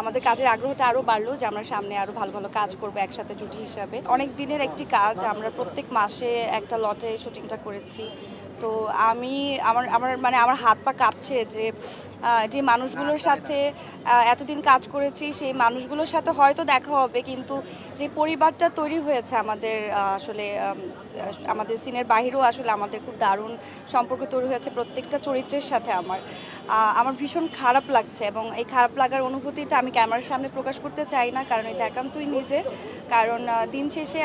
আমাদের কাজের আগ্রহটা আরও বাড়লো যে আমরা সামনে আরও ভালো ভালো কাজ করবো একসাথে জুটি হিসাবে। অনেক দিনের একটি কাজ, আমরা প্রত্যেক মাসে একটা লটে শুটিংটা করেছি। তো আমি আমার আমার মানে আমার হাত পা কাঁপছে যে মানুষগুলোর সাথে এতদিন কাজ করেছি, সেই মানুষগুলোর সাথে হয়তো দেখা হবে, কিন্তু যে পরিবারটা তৈরি হয়েছে আমাদের আসলে আমাদের সিনের বাহিরেও আসলে আমাদের খুব দারুণ সম্পর্ক তৈরি হয়েছে প্রত্যেকটা চরিত্রের সাথে। আমার ভীষণ খারাপ লাগছে, এবং এই খারাপ লাগার অনুভূতিটা আমি ক্যামেরার সামনে প্রকাশ করতে চাই না, কারণ এটা একান্তই নিজের। কারণ দিন শেষে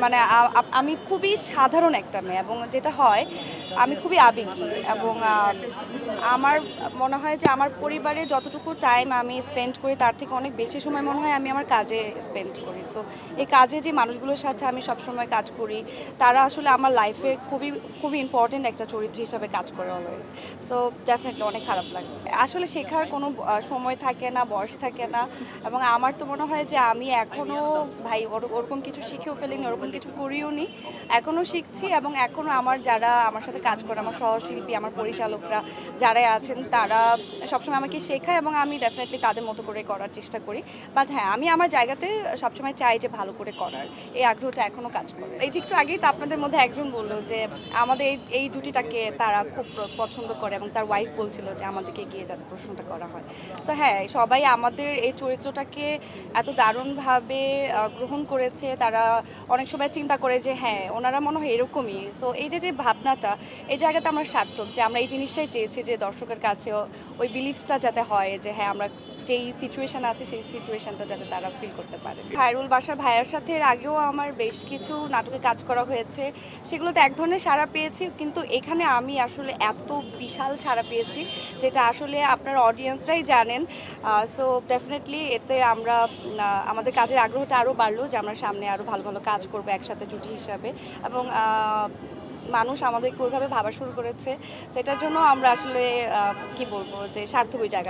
মানে আমি খুবই সাধারণ একটা মেয়ে, এবং যেটা হয় আমি খুবই আবেগী, এবং আমার মনে হয় যে আমার পরিবারে যতটুকু টাইম আমি স্পেন্ড করি তার থেকে অনেক বেশি সময় মনে হয় আমি আমার কাজে স্পেন্ড করি। সো এই কাজে যে মানুষগুলোর সাথে আমি সবসময় কাজ করি, তারা আসলে আমার লাইফে খুবই খুবই ইম্পর্টেন্ট একটা চরিত্র হিসাবে কাজ করে অলওয়েজ। সো ডেফিনেটলি অনেক খারাপ লাগছে। আসলে শেখার কোনো সময় থাকে না, বয়স থাকে না, এবং আমার তো মনে হয় যে আমি এখনও ভাই ওরকম কিছু শিখেও ফেলিনি, ওরকম কিছু করিও নি, এখনও শিখছি। এবং এখনও যারা আমার সাথে কাজ করে, আমার সহশিল্পী, আমার পরিচালকরা যারা আছেন, তারা সবসময় আমাকে শেখায়, এবং আমি ডেফিনেটলি তাদের মতো করে করার চেষ্টা করি। বাট হ্যাঁ, আমি আমার জায়গাতে সবসময় চাই যে ভালো করে করার, এই আগ্রহটা এখনও কাজ করে। এই যে একটু আগেই তো আপনাদের মধ্যে একজন বললো যে আমাদের এই জুটিটাকে তারা খুব পছন্দ করে, এবং তার ওয়াইফ বলছিল যে আমাদেরকে গিয়ে যাতে প্রশ্নটা করা হয়। সো হ্যাঁ, সবাই আমাদের এই চরিত্রটাকে এত দারুণভাবে গ্রহণ করেছে। তারা অনেক সময় চিন্তা করে যে হ্যাঁ, ওনারা মনে হয় এরকমই। সো এই যে ভাবনাটা, এই জায়গাতে আমরা সার্থক, যে আমরা এই জিনিসটাই চেয়েছি যে দর্শকের কাছে ওই বিলিফটা যাতে হয় যে হ্যাঁ, আমরা যেই সিচুয়েশন আছে সেই সিচুয়েশনটা যাতে তারা ফিল করতে পারে। খায়রুল বাসার ভাইয়ার সাথে এর আগেও আমার বেশ কিছু নাটকে কাজ করা হয়েছে, সেগুলোতে এক ধরনের সাড়া পেয়েছি, কিন্তু এখানে আমি আসলে এত বিশাল সাড়া পেয়েছি যেটা আসলে আপনার অডিয়েন্সরাই জানেন। সো ডেফিনেটলি এতে আমাদের কাজের আগ্রহটা আরও বাড়লো যে আমরা সামনে আরও ভালো ভালো কাজ করবো একসাথে জুটি হিসাবে, এবং মানুষ আমাদেরকে ওইভাবে ভাবা শুরু করেছে, সেটার জন্য আমরা আসলে কি বলবো যে সার্থক ওই জায়গা।